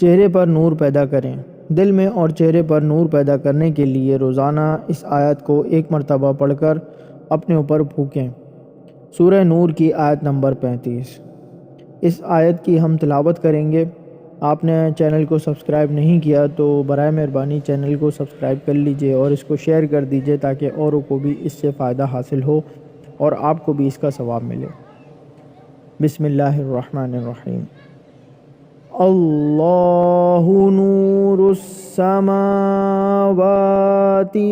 چہرے پر نور پیدا کریں۔ دل میں اور چہرے پر نور پیدا کرنے کے لیے روزانہ اس آیت کو 1 مرتبہ پڑھ کر اپنے اوپر پھونکیں۔ سورہ نور کی آیت نمبر 35۔ اس آیت کی ہم تلاوت کریں گے۔ آپ نے چینل کو سبسکرائب نہیں کیا تو برائے مہربانی چینل کو سبسکرائب کر لیجئے اور اس کو شیئر کر دیجئے تاکہ اوروں کو بھی اس سے فائدہ حاصل ہو اور آپ کو بھی اس کا ثواب ملے۔ بسم اللہ الرحمن الرحیم۔ اللہ نور السماوات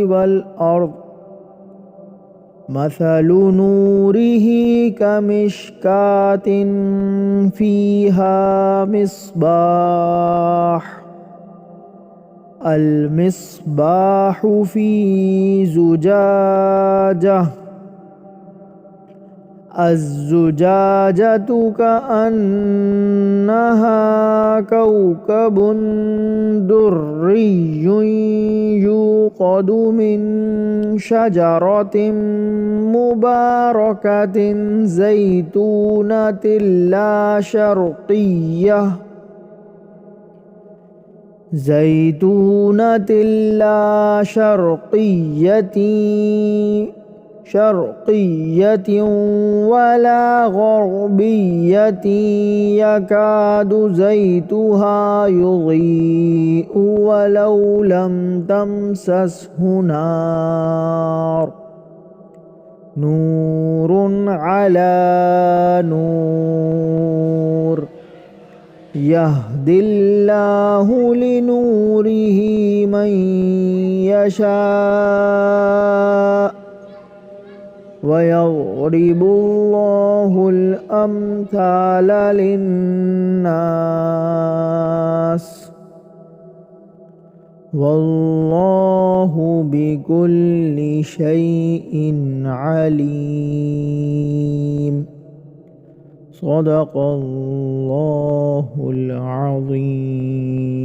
والارض مثل نورہ کمشکاۃ فیہا مصباح المصباح فی زجاجہ الزجاجۃ کأنہا کوکب درّی یوقد من شجرۃ مبارکۃ زیتونۃ لا شرقیۃ ولا غربیۃ یکاد زیتها یضیء ولو لم تمسسہ نار نور علی نور یہدی اللہ لنورہ من یشاء وَيَضْرِبُ اللَّهُ الْأَمْثَالَ لِلنَّاسِ وَاللَّهُ بِكُلِّ شَيْءٍ عَلِيمٌ۔ صدق اللہ العظیم۔